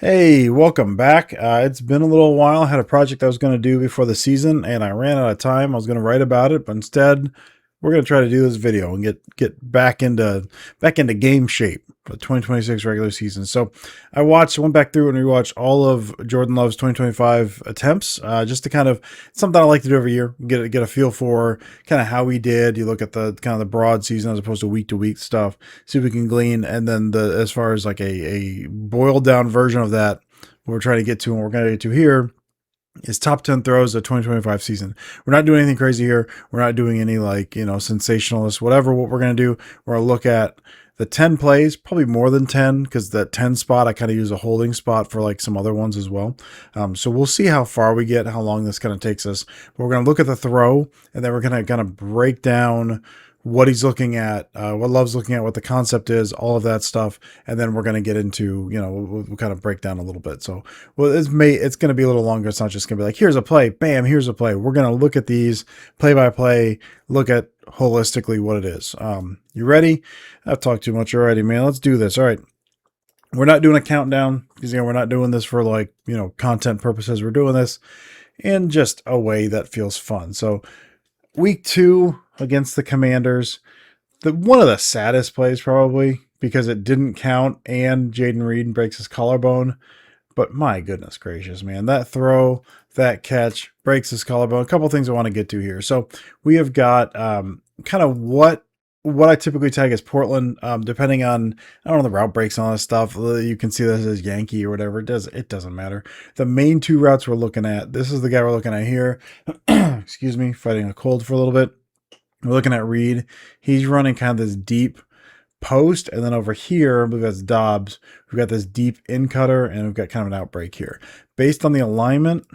Hey, welcome back. It's been a little while. I had a project I was going to do before the season, and I ran out of time. I was going to write about it, but instead, we're going to try to do this video and get back into game shape for the 2026 regular season. So, went back through and rewatched all of Jordan Love's 2025 attempts, just to kind of something I like to do every year. Get a feel for kind of how he did. You look at the kind of the broad season as opposed to week stuff. See if we can glean, and then the as far as like a boiled down version of that, what we're trying to get to, and we're going to get to here is top 10 throws of 2025 season. We're not doing anything crazy here. We're not doing any sensationalist, whatever. What we're going to do, we're going to look at the 10 plays, probably more than 10, because that 10 spot, I kind of use a holding spot for like some other ones as well. So we'll see how far we get, how long this kind of takes us. But we're going to look at the throw, and then we're going to kind of break down what he's looking at, what Love's looking at, what the concept is, all of that stuff, and then we're going to get into, we'll kind of break down a little bit. So, it's going to be a little longer. It's not just going to be like, here's a play, bam, here's a play. We're going to look at these play by play, look at holistically what it is. You ready? I've talked too much already, man. Let's do this. All right. We're not doing a countdown because, we're not doing this for content purposes. We're doing this in just a way that feels fun. So, week 2 against the Commanders, one of the saddest plays probably because it didn't count and Jaden Reed breaks his collarbone. But my goodness gracious, man, that throw, that catch breaks his collarbone. A couple things I want to get to here. So we have got kind of what I typically tag as Portland, depending on, I don't know, the route breaks and all this stuff. You can see this as Yankee or whatever. It doesn't matter. The main two routes we're looking at, this is the guy we're looking at here. Excuse me, fighting a cold for a little bit. We're looking at Reed. He's running kind of this deep post, and then over here, I believe that's Dobbs. We've got this deep in cutter, and we've got kind of an outbreak here. Based on the alignment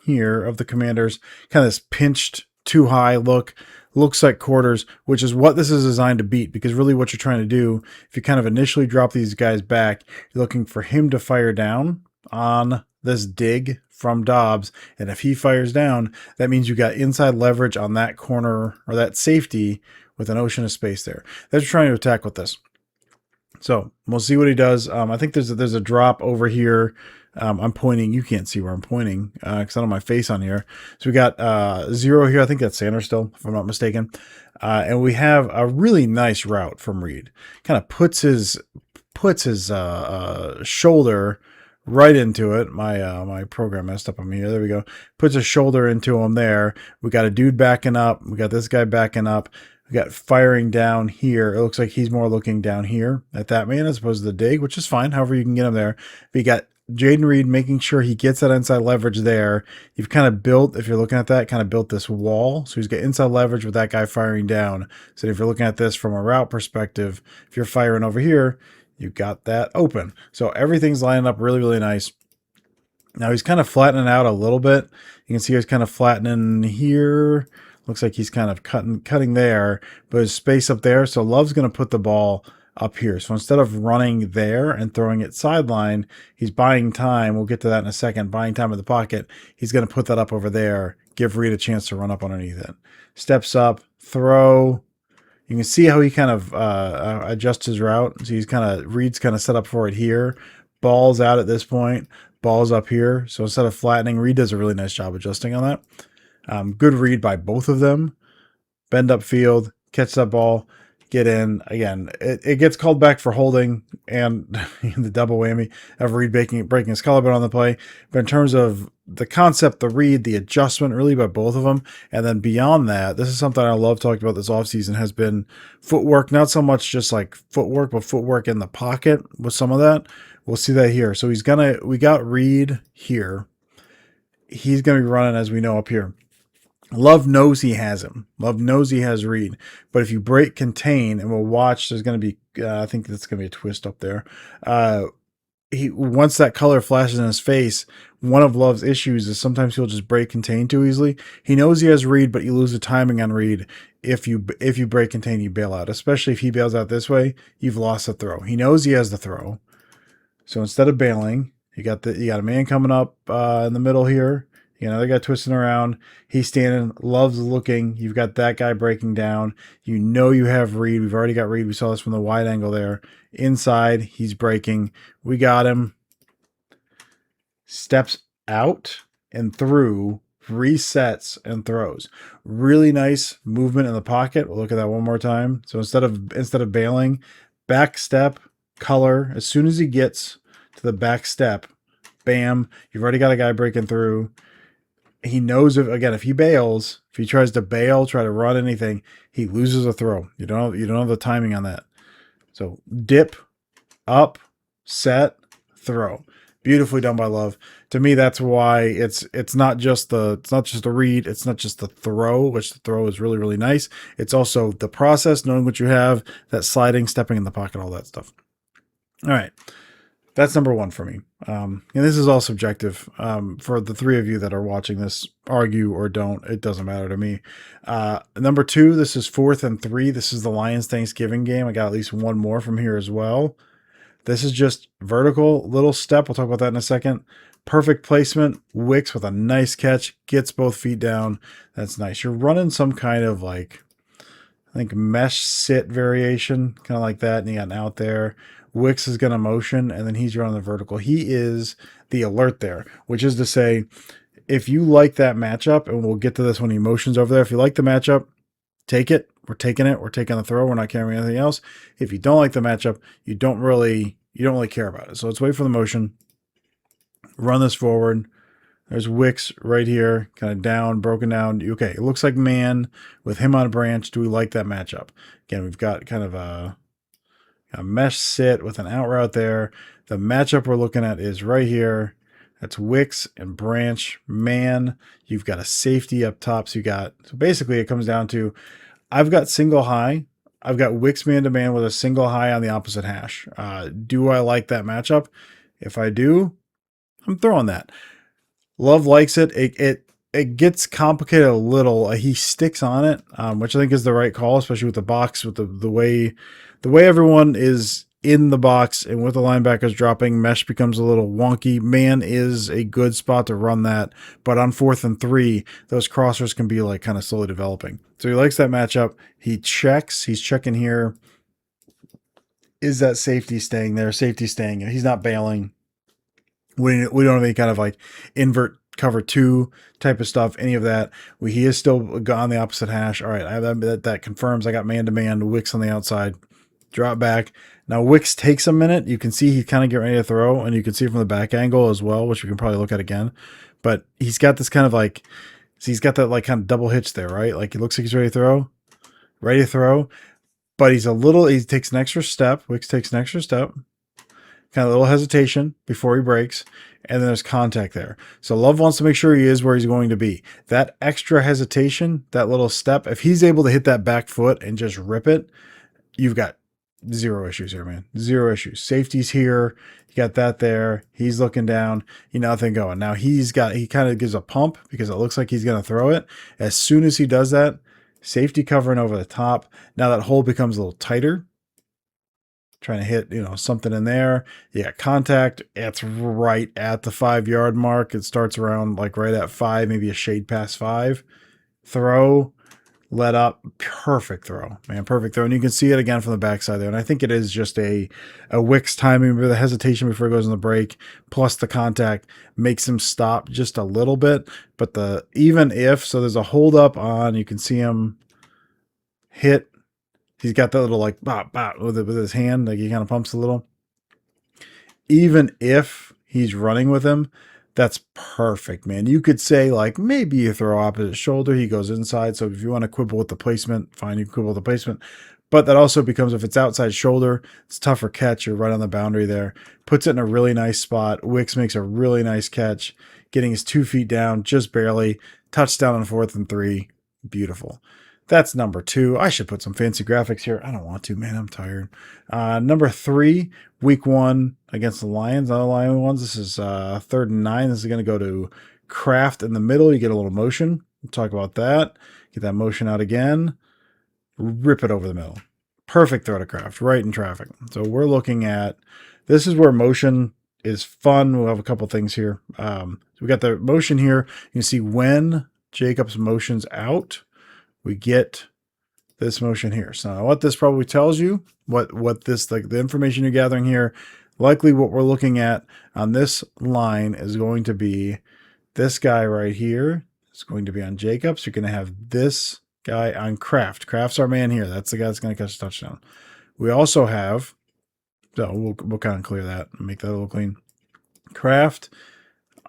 here of the Commanders, kind of this pinched too high look, looks like quarters, which is what this is designed to beat, because really what you're trying to do, if you kind of initially drop these guys back, you're looking for him to fire down on this dig from Dobbs, and if he fires down, that means you got inside leverage on that corner or that safety with an ocean of space there. That's trying to attack with this. So we'll see what he does. I think there's a drop over here. I'm pointing. You can't see where I'm pointing because I don't have my face on here. So we got 0 here. I think that's Sanders still, if I'm not mistaken. And we have a really nice route from Reed. Kind of puts his shoulder right into it. My program messed up on me here. There we go. Puts a shoulder into him there. We got a dude backing up. We got this guy backing up. We got firing down here. It looks like he's more looking down here at that man as opposed to the dig, which is fine. However you can get him there. But you got Jaden Reed making sure he gets that inside leverage there. You've kind of built, if you're looking at that, kind of built this wall. So he's got inside leverage with that guy firing down. So if you're looking at this from a route perspective, if you're firing over here, you got that open. So everything's lining up really, really nice. Now he's kind of flattening out a little bit. You can see he's kind of flattening here. Looks like he's kind of cutting there, but there's space up there. So Love's going to put the ball up here. So instead of running there and throwing it sideline, he's buying time. We'll get to that in a second. Buying time in the pocket. He's going to put that up over there. Give Reed a chance to run up underneath it. Steps up, throw. You can see how he kind of adjusts his route. So Reed's kind of set up for it here. Ball's out at this point. Ball's up here. So instead of flattening, Reed does a really nice job adjusting on that. Good read by both of them. Bend up field, catch that ball, get in. Again, it gets called back for holding and the double whammy of Reed breaking his collarbone on the play. But in terms of the concept, the read, the adjustment really by both of them. And then beyond that, this is something I love talking about this offseason has been footwork. Not so much just like footwork, but footwork in the pocket with some of that. We'll see that here. So we got Reed here. He's going to be running, as we know, up here. Love knows he has him. Love knows he has Reed. But if you break contain, and we'll watch, there's going to be, I think that's going to be a twist up there. Once that color flashes in his face, one of Love's issues is sometimes he'll just break contain too easily. He knows he has Reed, but you lose the timing on Reed. If you break contain, you bail out. Especially if he bails out this way, you've lost the throw. He knows he has the throw. So instead of bailing, you got a man coming up in the middle here. You know, they got twisting around. He's standing. Love's looking. You've got that guy breaking down. You know you have Reed. We've already got Reed. We saw this from the wide angle there. Inside, he's breaking. We got him. steps out and through, resets and throws. Really nice movement in the pocket. We'll look at that one more time. So instead of bailing, back step, color. As soon as he gets to the back step, bam, you've already got a guy breaking through. He knows if he bails, if he tries to bail, try to run anything, he loses a throw. You don't have the timing on that. So dip, up, set, throw. Beautifully done by Love. To me, that's why it's not just the read, it's not just the throw, which the throw is really, really nice. It's also the process, knowing what you have, that sliding, stepping in the pocket, all that stuff. All right. That's number one for me. And this is all subjective. For the three of you that are watching this, argue or don't, it doesn't matter to me. Number two, this is 4th and 3. This is the Lions Thanksgiving game. I got at least one more from here as well. This is just vertical, little step. We'll talk about that in a second. Perfect placement. Wicks with a nice catch. Gets both feet down. That's nice. You're running some kind of like, I think, mesh sit variation, kind of like that. And you got an out there. Wicks is going to motion, and then he's running the vertical. He is the alert there, which is to say, if you like that matchup, and we'll get to this when he motions over there, if you like the matchup, take it. We're taking it. We're taking the throw. We're not carrying anything else. If you don't like the matchup, you don't really care about it. So let's wait for the motion. Run this forward. There's Wicks right here, kind of down, broken down. Okay, it looks like man with him on a branch. Do we like that matchup? Again, we've got kind of a mesh sit with an out route there. The matchup we're looking at is right here. That's Wicks and branch, man. You've got a safety up top. So basically it comes down to, I've got single high. I've got Wicks man-to-man with a single high on the opposite hash. Do I like that matchup? If I do, I'm throwing that. Love likes it. It gets complicated a little. He sticks on it, which I think is the right call, especially with the box, with the way everyone is in the box and with the linebackers dropping, mesh becomes a little wonky. Man is a good spot to run that, but on 4th and 3, those crossers can be like kind of slowly developing. So he likes that matchup. He checks. He's checking here. Is that safety staying there? Safety staying. He's not bailing. We don't have any kind of like invert cover 2 type of stuff, any of that. He is still on the opposite hash. All right, that confirms I got man-to-man, Wicks on the outside. Drop back. Now Wicks takes a minute. You can see he kind of get ready to throw, and you can see from the back angle as well, which we can probably look at again. But he's got this kind of like, he's got that like kind of double hitch there, right? Like it looks like he's ready to throw, but he takes an extra step. Wicks takes an extra step, kind of a little hesitation before he breaks, and then there's contact there. So Love wants to make sure he is where he's going to be. That extra hesitation, that little step, if he's able to hit that back foot and just rip it, you've got zero issues here, man. Zero issues. Safety's here. You got that there. He's looking down. Nothing going. Now he kind of gives a pump because it looks like he's going to throw it. As soon as he does that, safety covering over the top. Now that hole becomes a little tighter. Trying to hit, something in there. Yeah, contact. It's right at the 5-yard mark. It starts around like right at 5, maybe a shade past 5. Throw. Let up, perfect throw, man, perfect throw. And you can see it again from the backside there. And I think it is just a Wicks timing, the hesitation before he goes on the break, plus the contact makes him stop just a little bit. But so there's a hold up on, you can see him hit. He's got that little like bop, bop with his hand, like he kind of pumps a little. Even if he's running with him, that's perfect, man. You could say like maybe you throw opposite shoulder, he goes inside. So if you want to quibble with the placement, fine, you quibble with the placement. But that also becomes, if it's outside shoulder, it's tougher catch. You're right on the boundary there. Puts it in a really nice spot. Wicks makes a really nice catch, getting his 2 feet down, just barely. Touchdown on 4th and 3. Beautiful. That's number 2. I should put some fancy graphics here. I don't want to, man. I'm tired. Number 3, week 1 against the Lions. Other Lion ones. This is 3rd and 9. This is going to go to Kraft in the middle. You get a little motion. We'll talk about that. Get that motion out again. Rip it over the middle. Perfect throw to Kraft, right in traffic. So we're looking at, this is where motion is fun. We'll have a couple things here. So we got the motion here. You can see when Jacobs motions out, we get this motion here. So what this probably tells you, what this, like the information you're gathering here, Likely what we're looking at on this line is going to be this guy right here. It's going to be on Jacobs. You're going to have this guy on Kraft. Kraft's our man here. That's the guy that's going to catch a touchdown. We also have, so we'll kind of clear that and make that a little clean. Kraft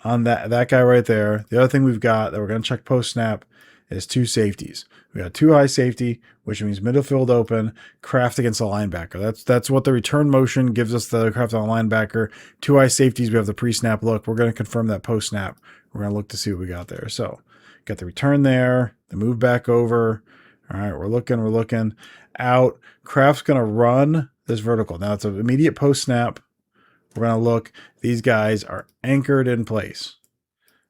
on that guy right there. The other thing we've got that we're going to check post snap is 2 safeties. We got 2 high safety, which means middle field open, Kraft against the linebacker. That's what the return motion gives us, the Kraft on the linebacker. 2 high safeties, we have the pre-snap look. We're going to confirm that post-snap. We're going to look to see what we got there. So got the return there, the move back over. All right, we're looking out. Kraft's going to run this vertical. Now it's an immediate post-snap. We're going to look. These guys are anchored in place.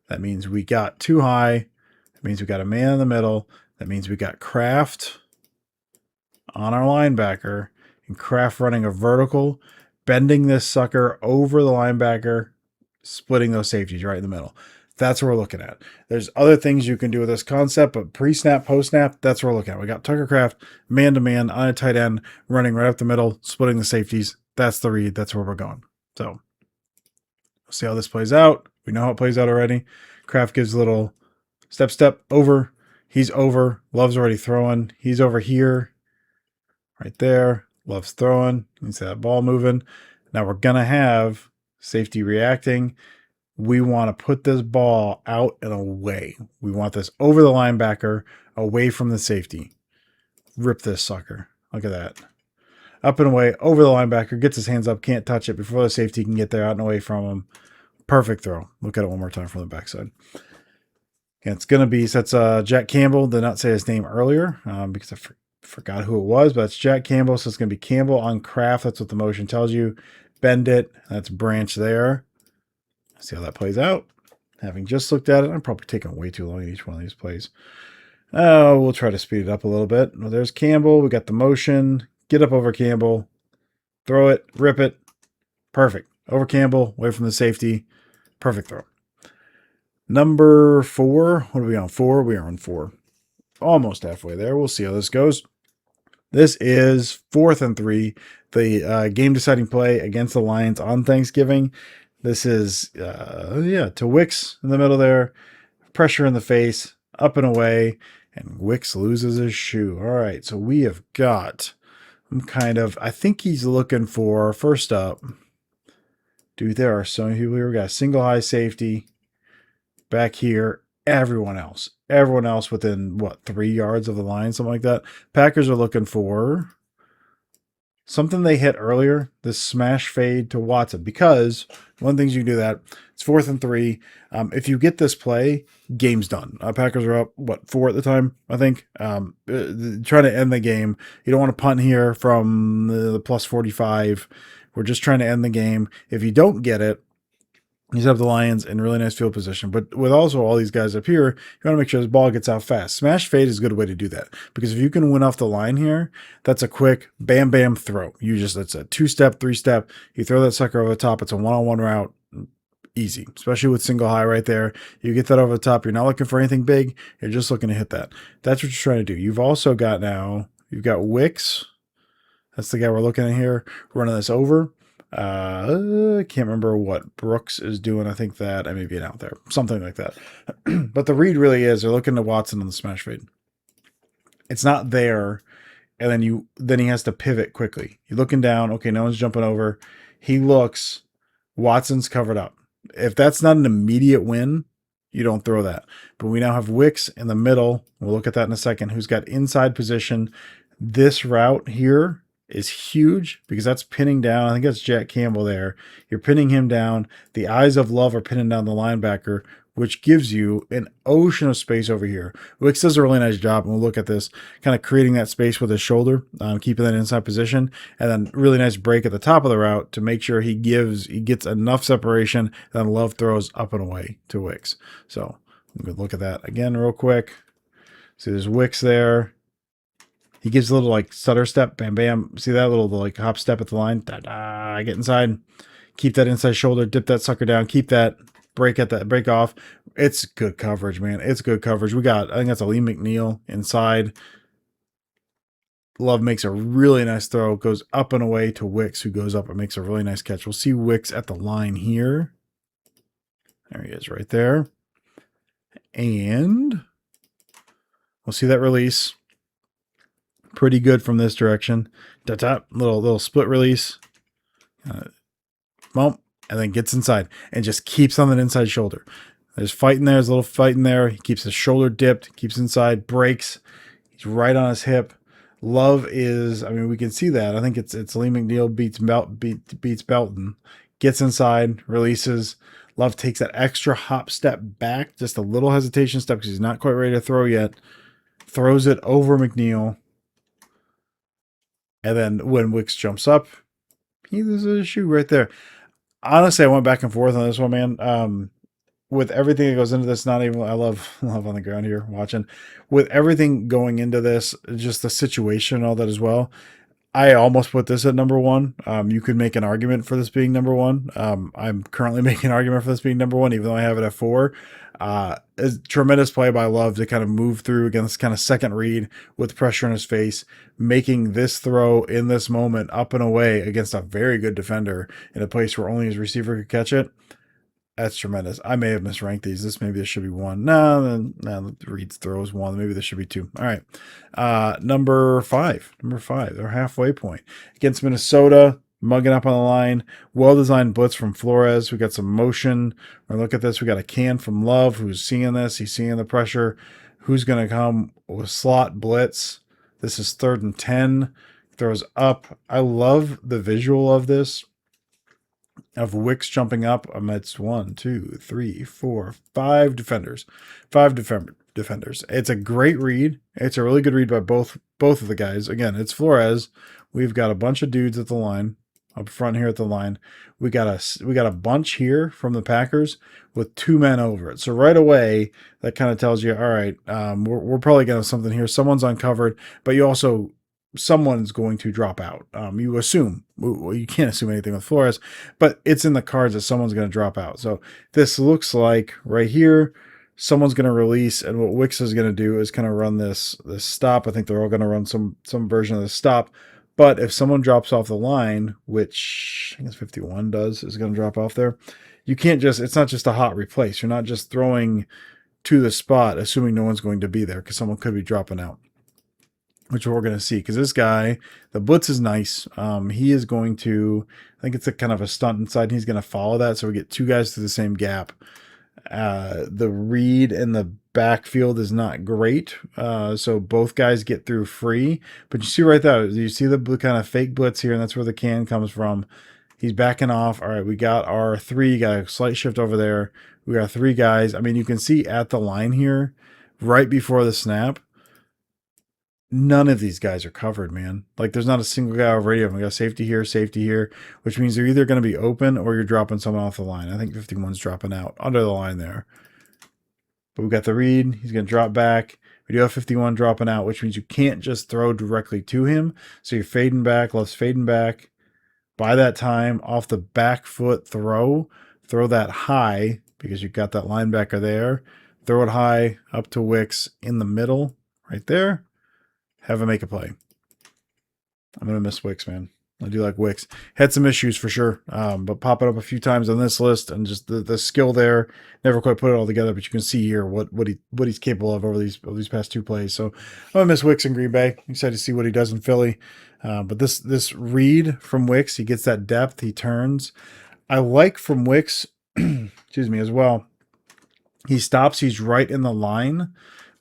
That means we got 2 high. That means we got a man in the middle. That means we got Kraft on our linebacker and Kraft running a vertical, bending this sucker over the linebacker, splitting those safeties right in the middle. That's what we're looking at. There's other things you can do with this concept, but pre-snap, post-snap, that's what we're looking at. We got Tucker Kraft man-to-man on a tight end, running right up the middle, splitting the safeties. That's the read. That's where we're going. So we'll see how this plays out. We know how it plays out already. Kraft gives a little step over. He's over. Love's already throwing. He's over here. Right there. Love's throwing. You can see that ball moving. Now we're going to have safety reacting. We want to put this ball out and away. We want this over the linebacker, away from the safety. Rip this sucker. Look at that. Up and away, over the linebacker, gets his hands up, can't touch it before the safety can get there, out and away from him. Perfect throw. Look at it one more time from the backside. And it's going to be, so that's Jack Campbell. Did not say his name earlier because I forgot who it was, but it's Jack Campbell. So it's going to be Campbell on Kraft. That's what the motion tells you. Bend it. That's branch there. See how that plays out. Having just looked at it, I'm probably taking way too long in each one of these plays. We'll try to speed it up a little bit. Well, there's Campbell. We got the motion. Get up over Campbell. Throw it. Rip it. Perfect. Over Campbell. Away from the safety. Perfect throw. Number 4. What are we on? 4? We are on 4. Almost halfway there. We'll see how this goes. This is 4th and 3. The game-deciding play against the Lions on Thanksgiving. This is, to Wicks in the middle there. Pressure in the face. Up and away. And Wicks loses his shoe. All right, so we have got I think he's looking for, first up, dude, there are so many people here. We got a single high safety. Back here, everyone else within, 3 yards of the line, something like that. Packers are looking for something they hit earlier, this smash fade to Watson, because one of the things you can do that, it's 4th and 3. If you get this play, game's done. Packers are up, 4 at the time, I think. Trying to end the game. You don't want to punt here from the plus 45. We're just trying to end the game. If you don't get it, you have the Lions in really nice field position. But with also all these guys up here, you want to make sure this ball gets out fast. Smash fade is a good way to do that. Because if you can win off the line here, that's a quick bam, bam throw. It's a 2-step, 3-step. You throw that sucker over the top. It's a one-on-one route. Easy. Especially with single high right there. You get that over the top. You're not looking for anything big. You're just looking to hit that. That's what you're trying to do. You've also got you've got Wicks. That's the guy we're looking at here. Running this over. I can't remember what Brooks is doing. I think that I may be out there, something like that. But the read really is they're looking to Watson on the smash fade. It's not there, and then he has to pivot quickly. You're looking down. Okay, no one's jumping over. He looks. Watson's covered up. If that's not an immediate win, you don't throw that. But we now have Wicks in the middle. We'll look at that in a second. Who's got inside position? This route here is huge because that's pinning down. I think that's Jack Campbell there. You're pinning him down. The eyes of Love are pinning down the linebacker, which gives you an ocean of space over here. Wicks does a really nice job, and we'll look at this, kind of creating that space with his shoulder, keeping that inside position, and then really nice break at the top of the route to make sure he gets enough separation, and then Love throws up and away to Wicks. So we can look at that again real quick. See, there's Wicks there. He gives a little stutter step, bam, bam. See that little hop step at the line? Da-da, get inside. Keep that inside shoulder, dip that sucker down, keep that break off. It's good coverage, man. It's good coverage. I think that's a Lee McNeil inside. Love makes a really nice throw, goes up and away to Wicks, who goes up and makes a really nice catch. We'll see Wicks at the line here. There he is right there. And we'll see that release. Pretty good from this direction. Little split release. Bump, and then gets inside and just keeps on that inside shoulder. There's fighting there. There's a little fighting there. He keeps his shoulder dipped, keeps inside, breaks. He's right on his hip. Love is, I mean, we can see that. I think it's Lee McNeil beats Belton. Gets inside, releases. Love takes that extra hop step back, just a little hesitation step because he's not quite ready to throw yet. Throws it over McNeil. And then when Wicks jumps up, he loses his shoe right there. Honestly, I went back and forth on this one, man. With everything that goes into this, not even, I love on the ground here watching. With everything going into this, just the situation and all that as well, I almost put this at number one. You could make an argument for this being number one. I'm currently making an argument for this being number one, even though I have it at 4. It's tremendous play by Love to kind of move through against kind of second read with pressure in his face, making this throw in this moment up and away against a very good defender in a place where only his receiver could catch it. That's tremendous. I may have misranked these. Maybe this should be 1. No, Reed's throws 1. Maybe this should be 2. All right. Number 5. Their halfway point. Against Minnesota, mugging up on the line. Well-designed blitz from Flores. We got some motion. We're look at this. We got a can from Love who's seeing this. He's seeing the pressure. Who's going to come with slot blitz? This is 3rd and 10. Throws up. I love the visual of this. Of Wicks jumping up amidst 1, 2, 3, 4, 5 defenders. 5 defenders. It's a great read. It's a really good read by both of the guys. Again, it's Flores. We've got a bunch of dudes at the line, up front here at the line. We got a bunch here from the Packers with 2 men over it. So right away, that kind of tells you, all right, we're probably going to have something here. Someone's uncovered, but you also someone's going to drop out. You assume, well, you can't assume anything with Flores, but it's in the cards that someone's going to drop out. So this looks like right here, someone's going to release, and what Wicks is going to do is kind of run this stop. I think they're all going to run some version of the stop. But if someone drops off the line, which I guess 51 is going to drop off there, you can't just, it's not just a hot replace. You're not just throwing to the spot, assuming no one's going to be there because someone could be dropping out. Which we're going to see, because this guy, the blitz is nice. He is going to, I think it's a kind of a stunt inside, and he's going to follow that, so we get 2 guys through the same gap. The read in the backfield is not great, so both guys get through free. But you see right there, you see the kind of fake blitz here, and that's where the can comes from. He's backing off. All right, we got our 3, got a slight shift over there. We got 3 guys. I mean, you can see at the line here, right before the snap, none of these guys are covered, man. Like, there's not a single guy over any of them. We got safety here, which means they're either going to be open or you're dropping someone off the line. I think 51's dropping out under the line there. But we got the read. He's going to drop back. We do have 51 dropping out, which means you can't just throw directly to him. So you're fading back. Love's fading back. By that time, off the back foot throw that high because you've got that linebacker there. Throw it high up to Wicks in the middle right there. Have him make a play. I'm going to miss Wicks, man. I do like Wicks. Had some issues for sure, but popping up a few times on this list and just the skill there. Never quite put it all together, but you can see here what he's capable of over these past 2 plays. So I'm going to miss Wicks in Green Bay. Excited to see what he does in Philly. But this read from Wicks, he gets that depth. He turns. I like from Wicks, excuse me, as well. He stops. He's right in the line,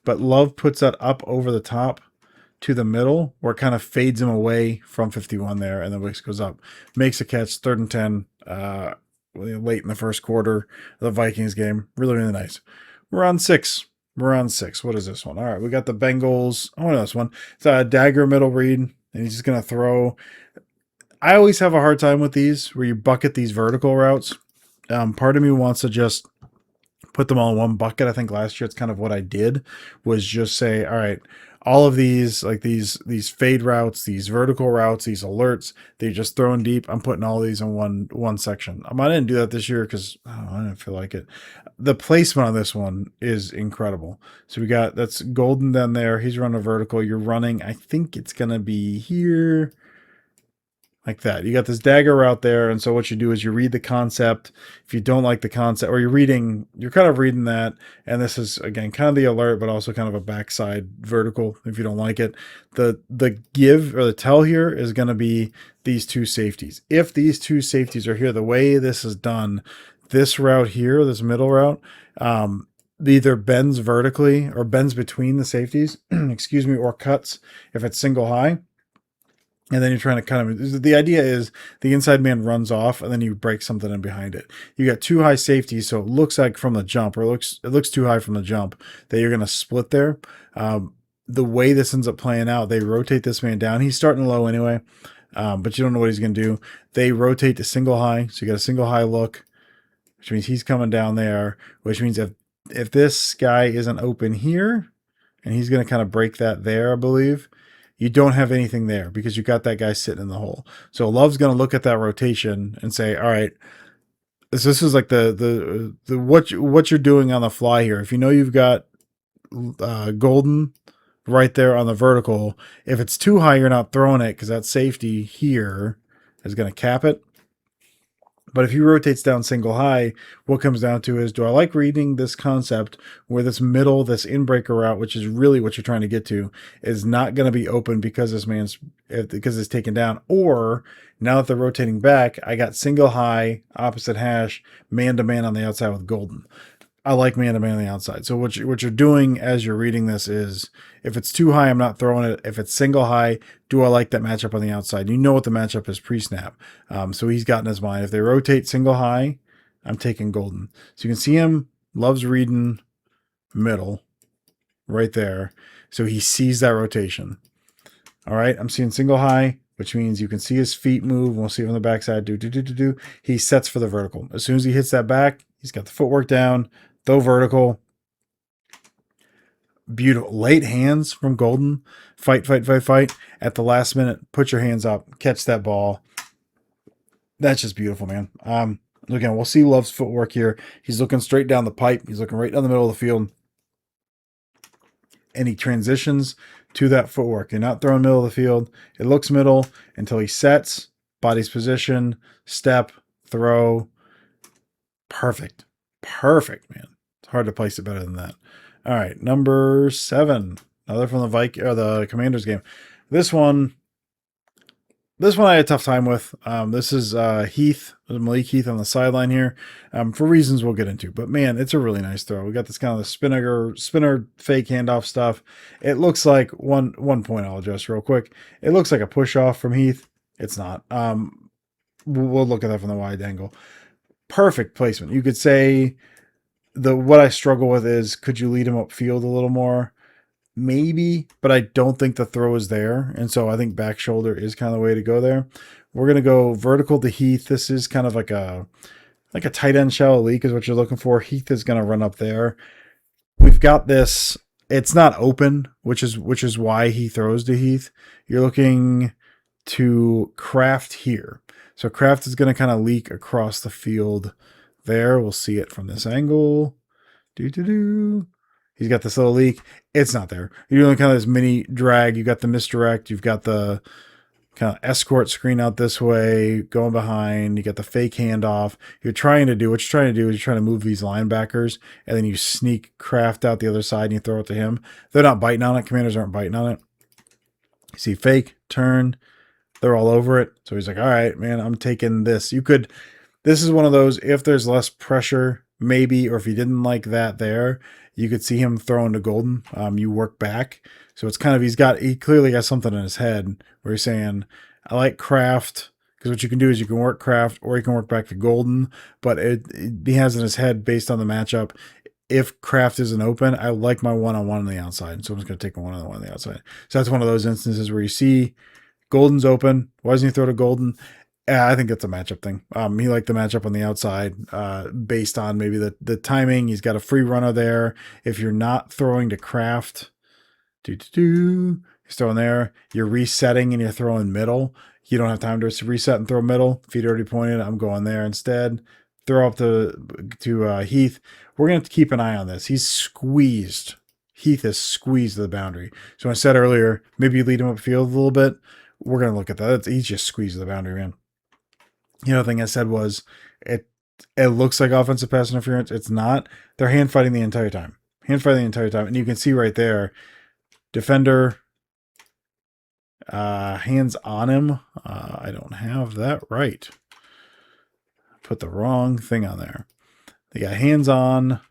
but Love puts that up over the top to the middle where it kind of fades him away from 51 there, and then Wicks goes up, makes a catch, 3rd and 10, late in the first quarter of the Vikings game. Really, really nice. We're on 6. What is this one? All right, we got the Bengals. Oh, no, this one. It's a Dagger middle read, and he's just going to throw. I always have a hard time with these where you bucket these vertical routes. Part of me wants to just put them all in one bucket. I think last year it's kind of what I did, was just say, all right, all of these, like these fade routes, these vertical routes, these alerts, they're just throwing deep. I'm putting all these in one section. I didn't do that this year because I didn't feel like it. The placement on this one is incredible. So we got, that's Golden down there. He's running vertical. You're running, I think it's gonna be here, like that. You got this dagger route there, and so what you do is you read the concept. If you don't like the concept, or you're kind of reading that, and this is again kind of the alert, but also kind of a backside vertical. If you don't like it, the give or the tell here is going to be these two safeties. If these two safeties are here, the way this is done, this route here, this middle route, either bends vertically or bends between the safeties, excuse me, or cuts if it's single high. And then you're trying to kind of, the idea is the inside man runs off and then you break something in behind it. You got two high safeties, so it looks like from the jump, or it looks too high from the jump, that you're going to split there. The way this ends up playing out, they rotate this man down. He's starting low anyway, but you don't know what he's going to do. They rotate to single high, so you got a single high look, which means he's coming down there, which means if this guy isn't open here, and he's going to kind of break that there, I believe, you don't have anything there because you got that guy sitting in the hole. So Love's going to look at that rotation and say, all right, this is like the what you're doing on the fly here. If you know you've got Golden right there on the vertical, if it's too high, you're not throwing it because that safety here is going to cap it. But if he rotates down single high, what comes down to is, do I like reading this concept where this middle, this in-breaker route, which is really what you're trying to get to, is not going to be open because because it's taken down? Or now that they're rotating back, I got single high, opposite hash, man-to-man on the outside with Golden. I like man-to-man on the outside. So what you're doing as you're reading this is, if it's too high, I'm not throwing it. If it's single high, do I like that matchup on the outside? You know what the matchup is pre-snap. So he's got in his mind, if they rotate single high, I'm taking Golden. So you can see him, Loves reading middle right there. So he sees that rotation. All right, I'm seeing single high, which means you can see his feet move. We'll see it on the backside. He sets for the vertical. As soon as he hits that back, he's got the footwork down, throw vertical. Beautiful. Late hands from Golden. Fight. At the last minute, put your hands up, catch that ball. That's just beautiful, man. Again, we'll see Love's footwork here. He's looking straight down the pipe. He's looking right down the middle of the field. And he transitions to that footwork. You're not throwing middle of the field. It looks middle until he sets, body's position, step, throw. Perfect, man. It's hard to place it better than that. All right, number 7, another from the Commanders game. This one I had a tough time with. This is Heath, Malik Heath on the sideline here, for reasons we'll get into. But man, it's a really nice throw. We got this kind of the spinner fake handoff stuff. It looks like one point I'll address real quick. It looks like a push off from Heath. It's not. We'll look at that from the wide angle. Perfect placement. You could say what I struggle with is, could you lead him upfield a little more? Maybe, but I don't think the throw is there. And so I think back shoulder is kind of the way to go there. We're going to go vertical to Heath. This is kind of like a tight end shallow leak is what you're looking for. Heath is going to run up there. We've got this. It's not open, which is why he throws to Heath. You're looking to Kraft here. So Kraft is going to kind of leak across the field there. We'll see it from this angle. He's got this little leak. It's not there. You're doing kind of this mini drag. You got the misdirect. You've got the kind of escort screen out this way, going behind. You got the fake handoff. What you're trying to do is you're trying to move these linebackers, and then you sneak Kraft out the other side and you throw it to him. They're not biting on it. Commanders aren't biting on it. You see fake, turn. They're all over it. So he's like, all right, man, I'm taking this. This is one of those, if there's less pressure, maybe, or if you didn't like that there, you could see him throwing to Golden. You work back. So it's kind of, he clearly got something in his head where he's saying, I like Kraft, because what you can do is you can work Kraft or you can work back to Golden, but he has in his head based on the matchup, if Kraft isn't open, I like my one-on-one on the outside. So I'm just going to take a one-on-one on the outside. So that's one of those instances where you see Golden's open. Why doesn't he throw to Golden? I think that's a matchup thing. He liked the matchup on the outside based on maybe the timing. He's got a free runner there. If you're not throwing to Kraft, He's throwing there. You're resetting and you're throwing middle. You don't have time to reset and throw middle. Feet already pointed. I'm going there instead. Throw up to Heath. We're going to have to keep an eye on this. He's squeezed. Heath is squeezed to the boundary. So I said earlier, maybe you lead him upfield a little bit. We're going to look at that. He's just squeezed to the boundary, man. The other thing I said was it looks like offensive pass interference. It's not. They're hand fighting the entire time. Hand fighting the entire time. And you can see right there, defender, hands on him. I don't have that right. Put the wrong thing on there. They got hands on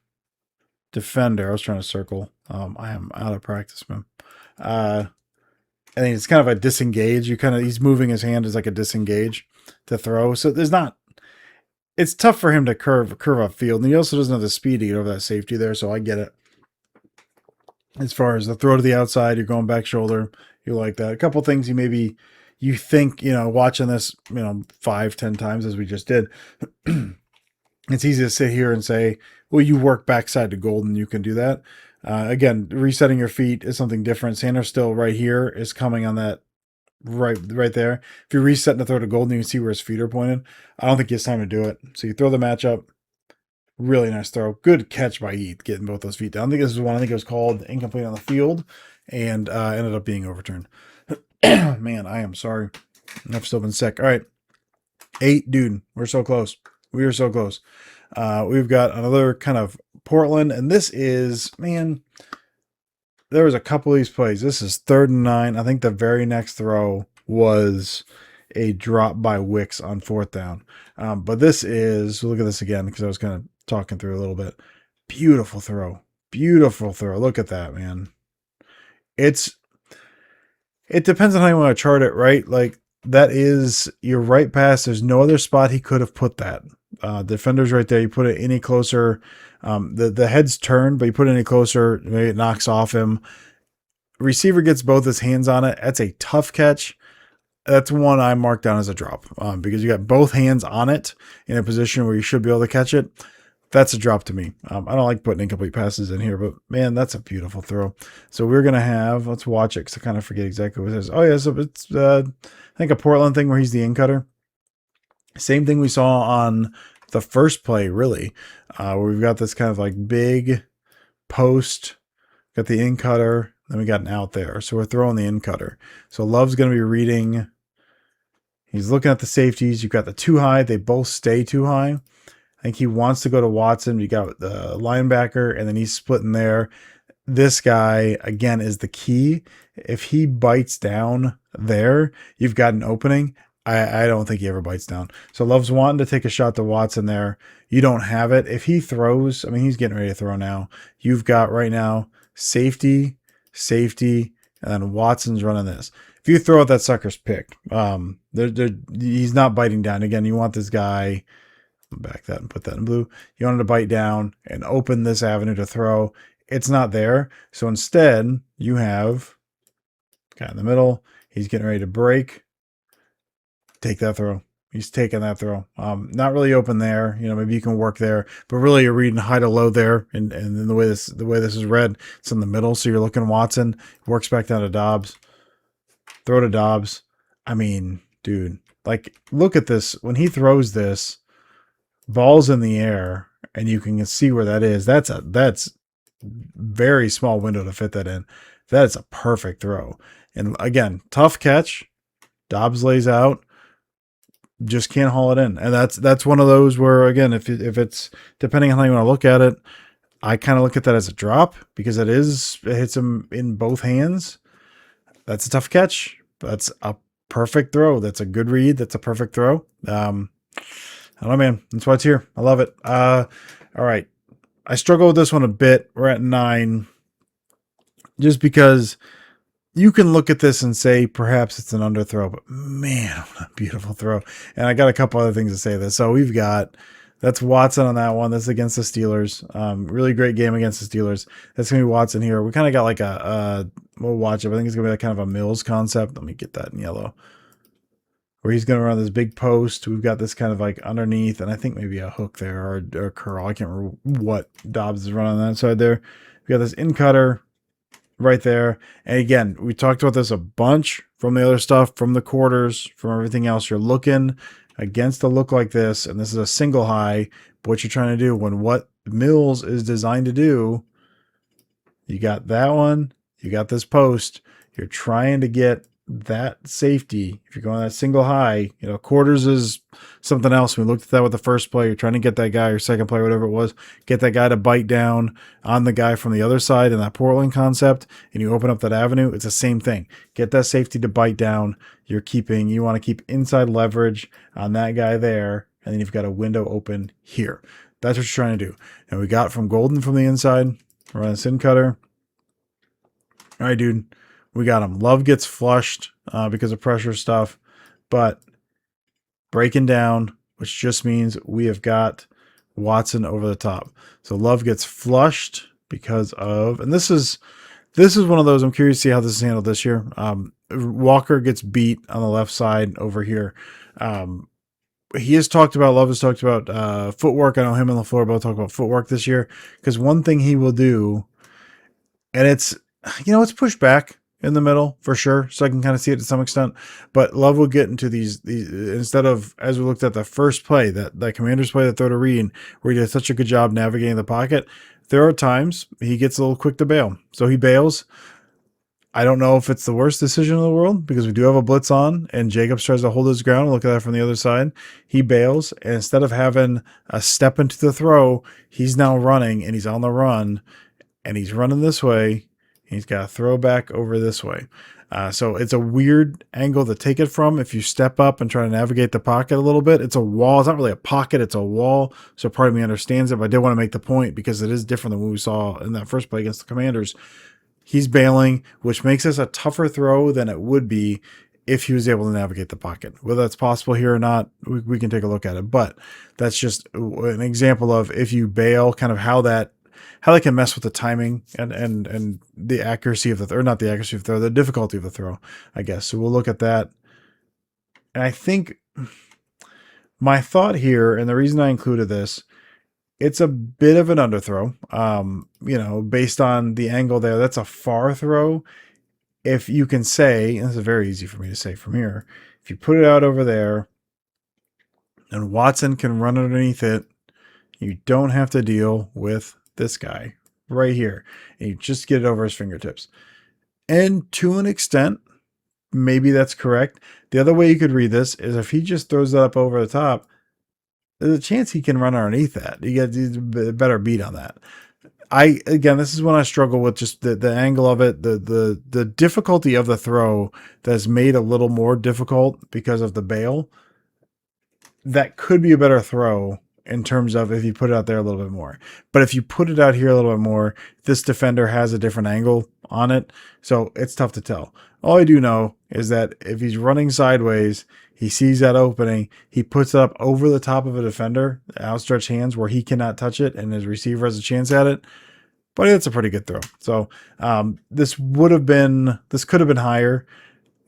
defender. I was trying to circle. I am out of practice, man. I think it's kind of a disengage. He's moving his hand as like a disengage to throw. So there's not. It's tough for him to curve upfield, and he also doesn't have the speed to get over that safety there. So I get it. As far as the throw to the outside, you're going back shoulder. You like that. A couple things you think, watching this, 5-10 times as we just did. It's easy to sit here and say, well, you work backside to golden. You can do that. Again, resetting your feet is something different. Sanders still right here is coming on that right there. If you're resetting to throw to golden, you can see where his feet are pointed. I don't think he has time to do it. So you throw the matchup. Really nice throw. Good catch by Heath, getting both those feet down. I think this is one. I think it was called incomplete on the field and ended up being overturned. Man, I am sorry. I've still been sick. All right. 8, dude. We're so close. We are so close. We've got another kind of Portland, and this is, man, there was a couple of these plays. This is 3rd and 9. I think the very next throw was a drop by Wicks on 4th down. But this is, look at this again, because I was kind of talking through a little bit. Beautiful throw. Beautiful throw. Look at that, man. It depends on how you want to chart it, right? Like, that is your right pass. There's no other spot he could have put that. Defender's right there. You put it any closer. The head's turned, but you put it any closer, maybe it knocks off him. Receiver gets both his hands on it. That's a tough catch. That's one I marked down as a drop because you got both hands on it in a position where you should be able to catch it. That's a drop to me. I don't like putting incomplete passes in here, but man, that's a beautiful throw. So we're going to have, let's watch it because I kind of forget exactly what it is. Oh yeah, so it's I think a Portland thing where he's the in cutter. Same thing we saw on the first play, really, where we've got this kind of like big post, got the in cutter, then we got an out there. So we're throwing the in cutter. So Love's going to be reading. He's looking at the safeties. You've got the too high. They both stay too high. I think he wants to go to Watson. You got the linebacker, and then he's splitting there. This guy, again, is the key. If he bites down there, you've got an opening. I don't think he ever bites down. So Love's wanting to take a shot to Watson there. You don't have it. If he throws, I mean, he's getting ready to throw now. You've got right now safety, and then Watson's running this. If you throw it, that sucker's picked. He's not biting down. Again, you want this guy, back that and put that in blue. You want him to bite down and open this avenue to throw. It's not there. So instead, you have guy in the middle. He's getting ready to break. Take that throw. He's taking that throw. Not really open there. Maybe you can work there, but really you're reading high to low there. And then the way this is read, it's in the middle. So you're looking Watson, works back down to Dobbs. Throw to Dobbs. I mean, dude, like, look at this. When he throws this, ball's in the air, and you can see where that is. That's very small window to fit that in. That's a perfect throw. And again, tough catch. Dobbs lays out. Just can't haul it in. And that's one of those where, again, if it's depending on how you want to look at it, I kind of look at that as a drop because it hits him in both hands. That's a tough catch. That's a perfect throw. That's a good read. That's a perfect throw. I don't know, man. That's why it's here. I love it. All right. I struggle with this one a bit. We're at 9. Just because you can look at this and say perhaps it's an underthrow, but man, what a beautiful throw. And I got a couple other things to say this. So we've got, that's Watson on that one. That's against the Steelers. Really great game against the Steelers. That's going to be Watson here. We kind of got like we'll watch it. I think it's going to be like kind of a Mills concept. Let me get that in yellow. Where he's going to run this big post. We've got this kind of like underneath, and I think maybe a hook there or a curl. I can't remember what Dobbs is running on that side there. We got this in cutter. right there. And again, we talked about this a bunch from the other stuff, from the quarters, from everything else. You're looking against a look like this, and this is a single high. But what you're trying to do, when what Mills is designed to do, you got that one, you got this post, you're trying to get that safety. If you're going that single high, quarters is something else. We looked at that with the first play. You're trying to get that guy, or second play, whatever it was, get that guy to bite down on the guy from the other side in that Portland concept, and you open up that avenue. It's the same thing. Get that safety to bite down. You want to keep inside leverage on that guy there, and then you've got a window open here. That's what you're trying to do. And we got from Golden from the inside. We're on a sin cutter. All right, dude. We got him. Love gets flushed because of pressure stuff, but breaking down, which just means we have got Watson over the top. So Love gets flushed because of, and this is one of those, I'm curious to see how this is handled this year. Walker gets beat on the left side over here. Love has talked about footwork. I know him and LaFleur both talk about footwork this year, because one thing he will do, and it's pushed back in the middle for sure, so I can kind of see it to some extent. But Love will get into these instead of, as we looked at the first play, that Commanders play, that throw to Reed, where he did such a good job navigating the pocket. There are times he gets a little quick to bail, so he bails. I don't know if it's the worst decision in the world, because we do have a blitz on, and Jacobs tries to hold his ground. Look at that from the other side. He bails, and instead of having a step into the throw, he's now running, and he's on the run, and he's running this way. He's got a throw back over this way. So it's a weird angle to take it from. If you step up and try to navigate the pocket a little bit, it's a wall. It's not really a pocket, it's a wall. So part of me understands it, but I did want to make the point because it is different than what we saw in that first play against the Commanders. He's bailing, which makes this a tougher throw than it would be if he was able to navigate the pocket. Whether that's possible here or not, we can take a look at it. But that's just an example of, if you bail, kind of how they can mess with the timing and the accuracy of the throw, or not the accuracy of the throw, the difficulty of the throw, I guess. So we'll look at that. And I think my thought here, and the reason I included this, it's a bit of an underthrow, based on the angle there. That's a far throw. If you can say, and this is very easy for me to say from here, if you put it out over there and Watson can run underneath it, you don't have to deal with this guy right here, and you just get it over his fingertips. And to an extent, maybe that's correct. The other way you could read this is, if he just throws that up over the top, there's a chance he can run underneath that. You get a better beat on that. Again, this is when I struggle with just the angle of it, the difficulty of the throw that's made a little more difficult because of the bail. That could be a better throw in terms of if you put it out there a little bit more. But if you put it out here a little bit more, this defender has a different angle on it, so it's tough to tell. All I do know is that if he's running sideways, he sees that opening, he puts it up over the top of a defender, outstretched hands where he cannot touch it, and his receiver has a chance at it. But it's a pretty good throw. So this could have been higher.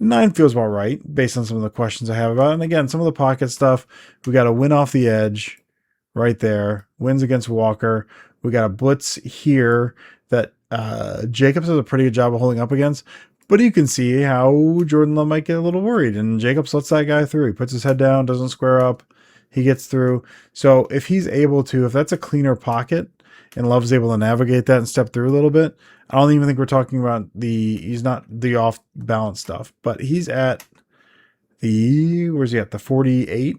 9 feels about right based on some of the questions I have about it. And again, some of the pocket stuff, we got a win off the edge right there, wins against Walker. We got a blitz here that Jacobs does a pretty good job of holding up against, but you can see how Jordan Love might get a little worried, and Jacobs lets that guy through. He puts his head down, doesn't square up, he gets through. So if he's able to, if that's a cleaner pocket and Love's able to navigate that and step through a little bit, I don't even think we're talking about he's not the off balance stuff, but he's at where's he at? The 48,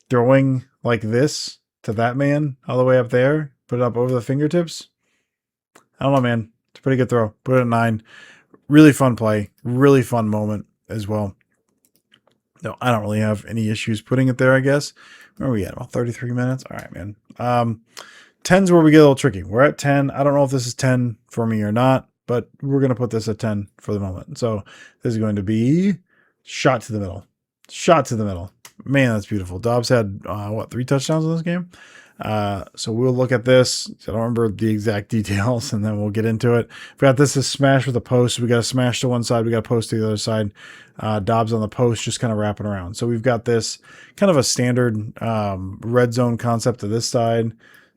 throwing like this to that man all the way up there, put it up over the fingertips. I don't know, man. It's a pretty good throw. Put it at 9. Really fun play. Really fun moment as well. No, I don't really have any issues putting it there, I guess. Where are we at? About 33 minutes? All right, man. 10's where we get a little tricky. We're at 10. I don't know if this is 10 for me or not, but we're going to put this at 10 for the moment. So this is going to be shot to the middle. Shot to the middle. Man, that's beautiful. Dobbs had, 3 touchdowns in this game? So we'll look at this. I don't remember the exact details, and then we'll get into it. We got this is smash with a post. We got a smash to one side. We got a post to the other side. Dobbs on the post, just kind of wrapping around. So we've got this kind of a standard red zone concept to this side,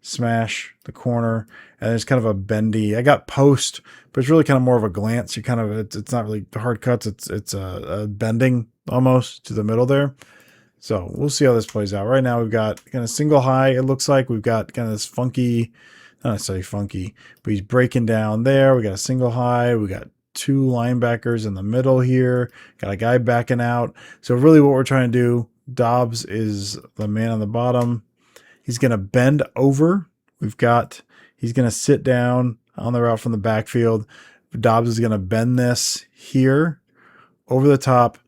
smash the corner, and there's kind of a bendy. I got post, but it's really kind of more of a glance. You kind of it's not really hard cuts. It's a bending almost to the middle there. So we'll see how this plays out. Right now we've got kind of single high. It looks like we've got kind of this funky, not necessarily funky, but he's breaking down there. We got a single high. We got two linebackers in the middle here. Got a guy backing out. So really what we're trying to do, Dobbs is the man on the bottom. He's going to bend over. He's going to sit down on the route from the backfield. Dobbs is going to bend this here over the top.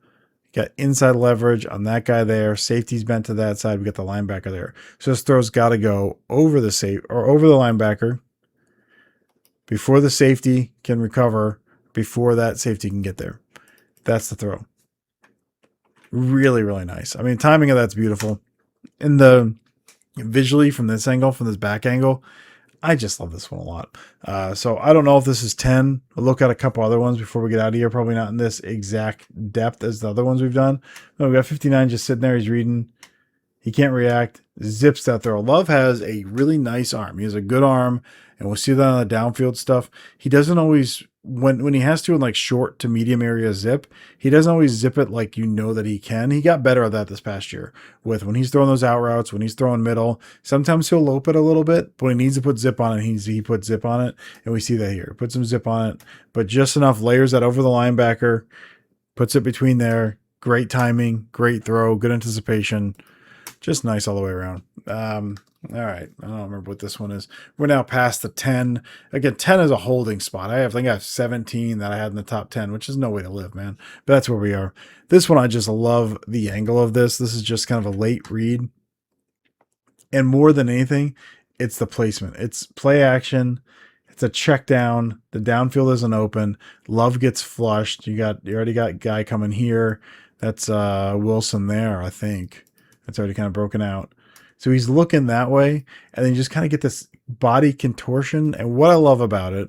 Got inside leverage on that guy there. Safety's bent to that side. We got the linebacker there. So this throw's got to go over the over the linebacker before the safety can recover, before that safety can get there. That's the throw. Really, really nice. I mean, timing of that's beautiful. And visually from this angle, from this back angle, I just love this one a lot. So I don't know if this is 10. We'll look at a couple other ones before we get out of here. Probably not in this exact depth as the other ones we've done. No, we got 59 just sitting there. He's reading. He can't react. Zips that throw. Love has a really nice arm. He has a good arm, and we'll see that on the downfield stuff. He doesn't always, when he has to in like short to medium area zip, he doesn't always zip it like you know that he can. He got better at that this past year with when he's throwing those out routes, when he's throwing middle. Sometimes he'll lope it a little bit, but when he needs to put zip on it, he puts zip on it, and we see that here. Put some zip on it, but just enough, layers that over the linebacker, puts it between there. Great timing, great throw, good anticipation. Just nice all the way around. All right. I don't remember what this one is. We're now past the 10. Again, 10 is a holding spot. I think I have 17 that I had in the top 10, which is no way to live, man. But that's where we are. This one, I just love the angle of this. This is just kind of a late read. And more than anything, it's the placement. It's play action. It's a check down. The downfield isn't open. Love gets flushed. You already got guy coming here. That's Wilson there, I think. It's already kind of broken out. So he's looking that way, and then you just kind of get this body contortion. And what I love about it,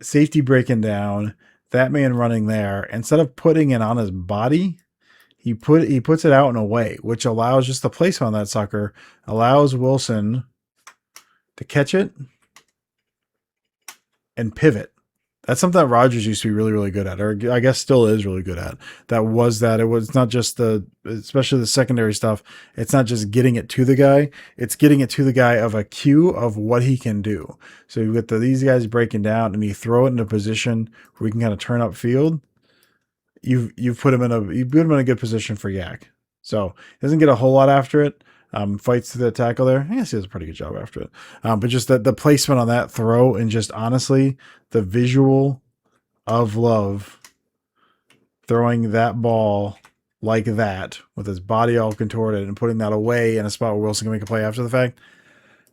safety breaking down, that man running there, instead of putting it on his body, he puts it out and away, which allows just the placement on that sucker, allows Wilson to catch it and pivot. That's something that Rodgers used to be really, really good at, or I guess still is really good at. It was not just especially the secondary stuff. It's not just getting it to the guy. It's getting it to the guy of a cue of what he can do. So you get these guys breaking down, and you throw it in a position where we can kind of turn up field. You've put him in a good position for Yak. So he doesn't get a whole lot after it. Fights to the tackle there. I guess he does a pretty good job after it. But just the placement on that throw, and just honestly, the visual of Love throwing that ball like that with his body all contorted and putting that away in a spot where Wilson can make a play after the fact.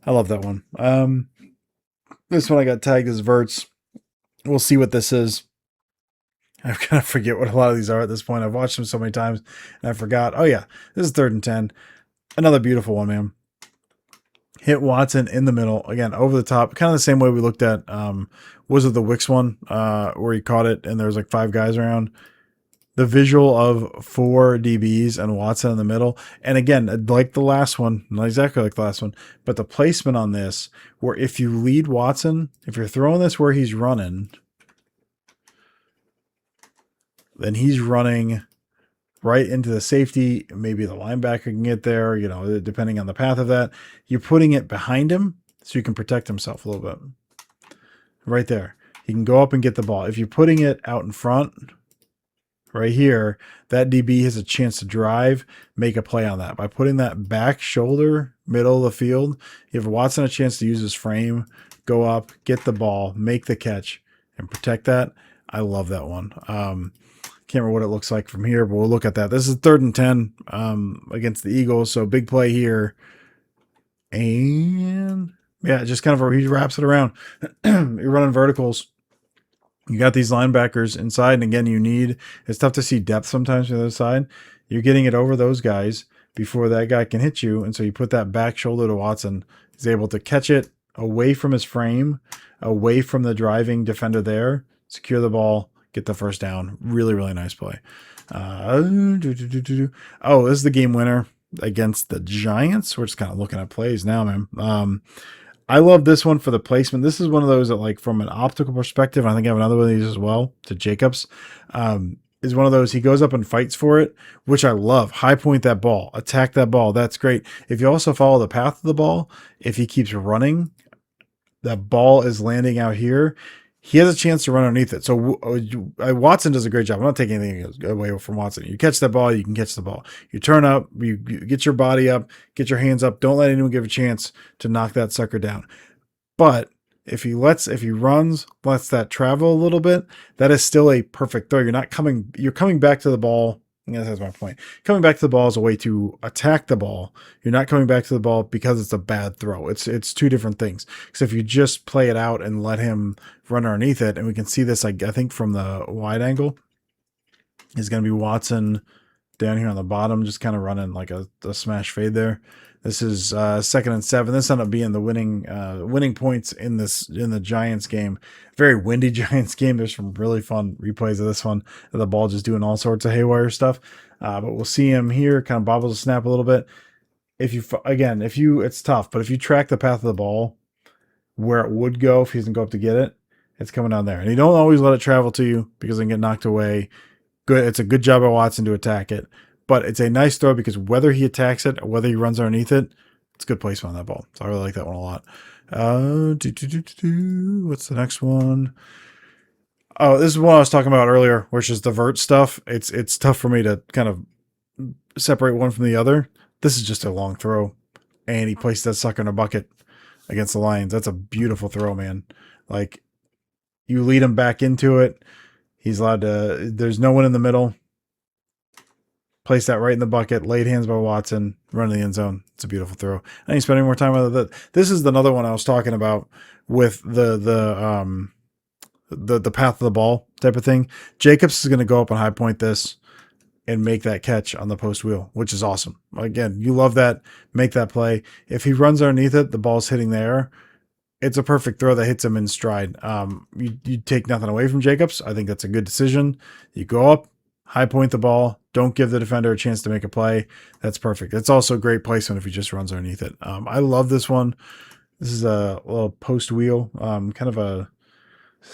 I love that one. This one I got tagged as verts. We'll see what this is. I kind of forget what a lot of these are at this point. I've watched them so many times and I forgot. Oh yeah, this is 3rd and 10. Another beautiful one, man. Hit Watson in the middle. Again, over the top. Kind of the same way we looked at, was it the Wicks one, where he caught it and there was like 5 guys around. The visual of 4 DBs and Watson in the middle. And again, like the last one, not exactly like the last one, but the placement on this, where if you lead Watson, if you're throwing this where he's running, then he's running right into the safety. Maybe the linebacker can get there, depending on the path of that. You're putting it behind him so you can protect himself a little bit. Right there. He can go up and get the ball. If you're putting it out in front, right here, that DB has a chance to drive, make a play on that. By putting that back shoulder, middle of the field, you have Watson a chance to use his frame, go up, get the ball, make the catch, and protect that. I love that one. Can't remember what it looks like from here, but we'll look at that. This is 3rd and 10 against the Eagles, so big play here. And yeah, just kind of he wraps it around. You're running verticals. You got these linebackers inside, and again, it's tough to see depth sometimes from the other side. You're getting it over those guys before that guy can hit you, and so you put that back shoulder to Watson. He's able to catch it away from his frame, away from the driving defender there, secure the ball, get the first down. Really, really nice play. Oh, this is the game winner. against the Giants. We're just kind of looking at plays now, man. I love this one for the placement. This is one of those that, like, from an optical perspective, I think I have another one of these as well, to Jacobs. Is one of those, he goes up and fights for it, which I love. High point that ball, attack that ball. That's great. If you also follow the path of the ball, if he keeps running, that ball is landing out here. He has a chance to run underneath it. So Watson does a great job. I'm not taking anything away from Watson. You catch that ball, you can catch the ball. You turn up, you get your body up, get your hands up. Don't let anyone give a chance to knock that sucker down. But if he runs, lets that travel a little bit, that is still a perfect throw. You're coming back to the ball. Yeah, that's my point. Coming back to the ball is a way to attack the ball. You're not coming back to the ball because it's a bad throw. It's two different things. Because if you just play it out and let him run underneath it, and we can see this, I think, from the wide angle, is going to be Watson down here on the bottom, just kind of running like a smash fade there. This is 2nd and 7. This ended up being the winning points in the Giants game. Very windy Giants game. There's some really fun replays of this one. The ball just doing all sorts of haywire stuff. But we'll see him here, kind of bobbles the snap a little bit. It's tough, but if you track the path of the ball where it would go if he doesn't go up to get it, it's coming down there. And you don't always let it travel to you because it can get knocked away. Good. It's a good job by Watson to attack it. But it's a nice throw because whether he attacks it or whether he runs underneath it, it's good placement on that ball. So I really like that one a lot. What's the next one? Oh, this is one I was talking about earlier, which is the vert stuff. It's tough for me to kind of separate one from the other. This is just a long throw, and he placed that sucker in a bucket against the Lions. That's a beautiful throw, man. Like, you lead him back into it. He's allowed to. There's no one in the middle. Place that right in the bucket. Laid hands by Watson. Run to the end zone. It's a beautiful throw. I ain't spending more time with it. This is another one I was talking about with the path of the ball type of thing. Jacobs is going to go up and high point this and make that catch on the post wheel, which is awesome. Again, you love that. Make that play. If he runs underneath it, the ball's hitting there. It's a perfect throw that hits him in stride. You take nothing away from Jacobs. I think that's a good decision. You go up, high point the ball. Don't give the defender a chance to make a play. That's perfect. It's also great placement if he just runs underneath it. I love this one. This is a little post wheel.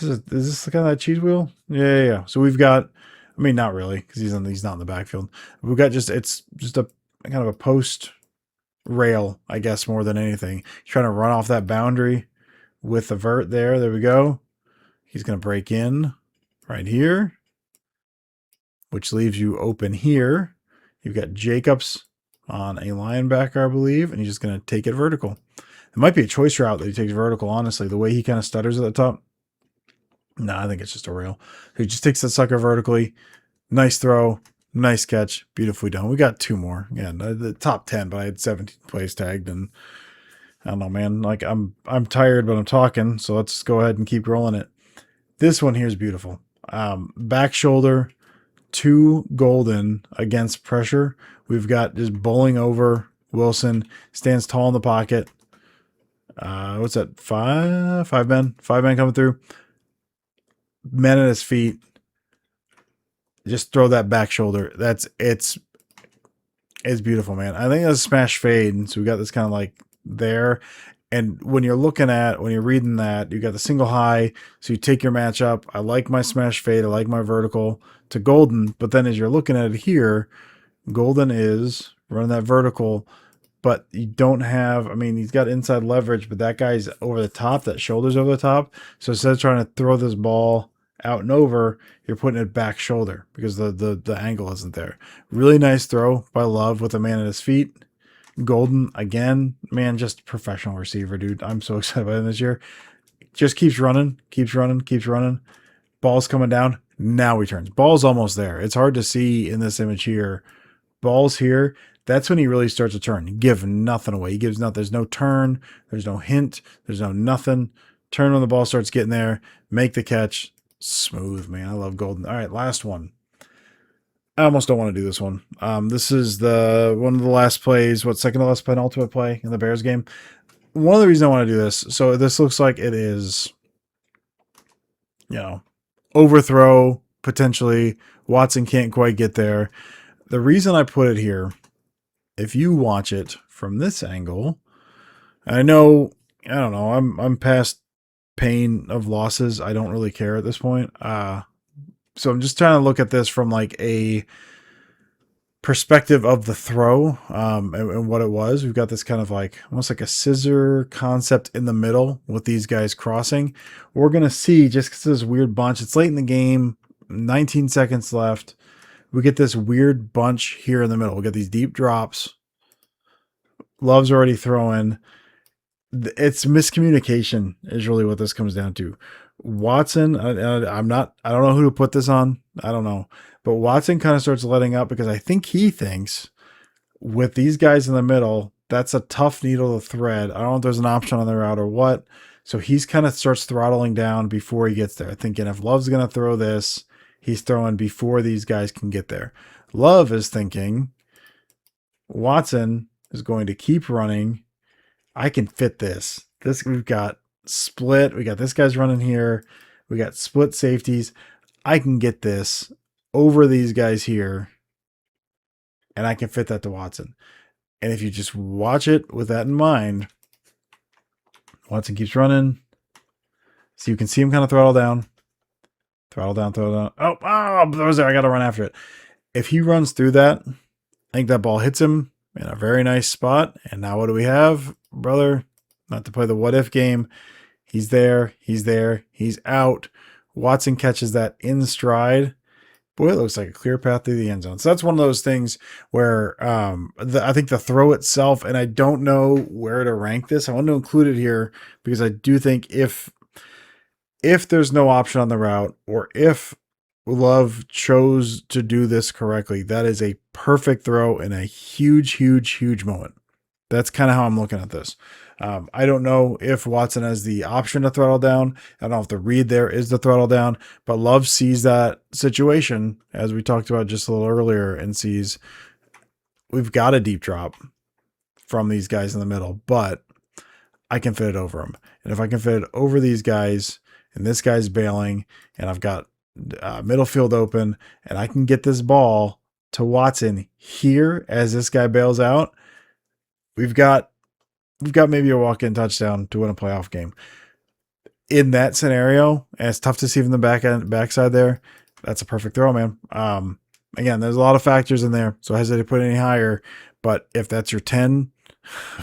Is this the kind of that cheese wheel? Yeah. So we've got, I mean, not really, because he's not in the backfield. We've got it's just a kind of a post rail, I guess, more than anything. He's trying to run off that boundary with the vert there. There we go. He's going to break in right here, which leaves you open here. You've got Jacobs on a linebacker, I believe, and he's just going to take it vertical. It might be a choice route that he takes vertical, honestly. The way he kind of stutters at the top. No, I think it's just a rail. He just takes that sucker vertically. Nice throw. Nice catch. Beautifully done. We got two more. Again, the top 10, but I had 17 plays tagged, and I don't know, man. Like, I'm tired, but I'm talking, so let's go ahead and keep rolling it. This one here is beautiful. Back shoulder to Golden against pressure. We've got just bowling over Wilson. Stands tall in the pocket. What's that? Five men coming through. Men at his feet. Just throw that back shoulder. It's beautiful, man. I think that's a smash fade. So we got this kind of like there. And when you're reading that, you got the single high. So you take your matchup. I like my smash fade. I like my vertical to Golden. But then as you're looking at it here, Golden is running that vertical. But you don't have, I mean, he's got inside leverage, but that guy's over the top. That shoulder's over the top. So instead of trying to throw this ball out and over, you're putting it back shoulder because the angle isn't there. Really nice throw by Love with a man at his feet. Golden, again, man, just professional receiver, dude. I'm so excited about him this year. Just keeps running. Ball's coming down. Now he turns. Ball's almost there. It's hard to see in this image here. Ball's here. That's when he really starts to turn. Give nothing away. He gives nothing. There's no turn. There's no hint. There's no nothing. Turn when the ball starts getting there. Make the catch. Smooth, man. I love Golden. All right, last one. I almost don't want to do this one. This is one of the last plays. Second to last penultimate play in the Bears game. One of the reasons I want to do this. So this looks like it is, overthrow potentially. Watson can't quite get there. The reason I put it here if you watch it from this angle, I know, I don't know, I'm past pain of losses. I don't really care at this point. So I'm just trying to look at this from like a perspective of the throw, and what it was. We've got this kind of like almost like a scissor concept in the middle with these guys crossing. We're going to see, just because this weird bunch, it's late in the game, 19 seconds left. We get this weird bunch here in the middle. We get these deep drops. Love's already throwing. It's miscommunication is really what this comes down to. Watson, I don't know who to put this on. I don't know. But Watson kind of starts letting up because I think he thinks with these guys in the middle, that's a tough needle to thread. I don't know if there's an option on the route or what. So he's kind of starts throttling down before he gets there, thinking if Love's going to throw this, he's throwing before these guys can get there. Love is thinking Watson is going to keep running. I can fit this. We've got split. We got this guy's running here. We got split safeties. I can get this over these guys here, and I can fit that to Watson. And if you just watch it with that in mind, Watson keeps running. So you can see him kind of throttle down. Throttle down, throttle down. Oh, that was there. I got to run after it. If he runs through that, I think that ball hits him in a very nice spot. And now what do we have, brother? Not to play the what if game. He's there. He's there. He's out. Watson catches that in stride. Boy, it looks like a clear path through the end zone. So that's one of those things where I think the throw itself, and I don't know where to rank this. I want to include it here because I do think if there's no option on the route, or if Love chose to do this correctly, that is a perfect throw in a huge, huge, huge moment. That's kind of how I'm looking at this. I don't know if Watson has the option to throttle down. I don't know if the read there is the throttle down, but Love sees that situation, as we talked about just a little earlier, and sees we've got a deep drop from these guys in the middle, but I can fit it over them. And if I can fit it over these guys, and this guy's bailing, and I've got middle field open, and I can get this ball to Watson here as this guy bails out, we've got maybe a walk-in touchdown to win a playoff game. In that scenario, and it's tough to see from the backside there, that's a perfect throw, man. Again, there's a lot of factors in there, so I hesitate to put it any higher. But if that's your 10,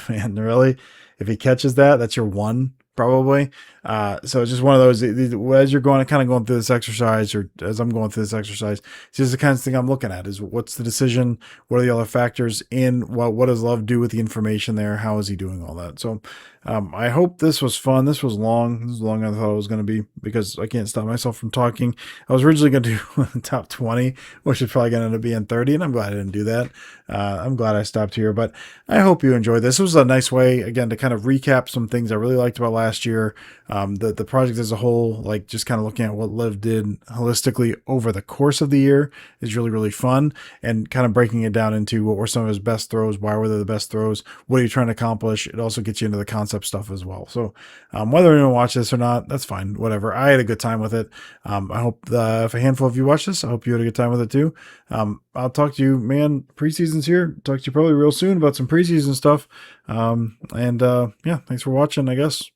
man, really, if he catches that, that's your 1. Probably. So it's just one of those, as you're going through this exercise, or as I'm going through this exercise, it's just the kind of thing I'm looking at is what's the decision? What are the other factors in what does Love do with the information there? How is he doing all that? So I hope this was fun. This was long. This was longer than I thought it was going to be because I can't stop myself from talking. I was originally going to do top 20, which is probably going to end up being 30, and I'm glad I didn't do that. I'm glad I stopped here, but I hope you enjoyed this. It was a nice way, again, to kind of recap some things I really liked about last year. The project as a whole, like just kind of looking at what Liv did holistically over the course of the year is really, really fun, and kind of breaking it down into what were some of his best throws, why were they the best throws, what are you trying to accomplish. It also gets you into the concept stuff as well. So whether anyone watch this or not, that's fine, whatever. I had a good time with it. I hope if a handful of you watch this, I hope you had a good time with it too. I'll talk to you, man. Preseason's here. Talk to you probably real soon about some preseason stuff. Yeah, thanks for watching, I guess.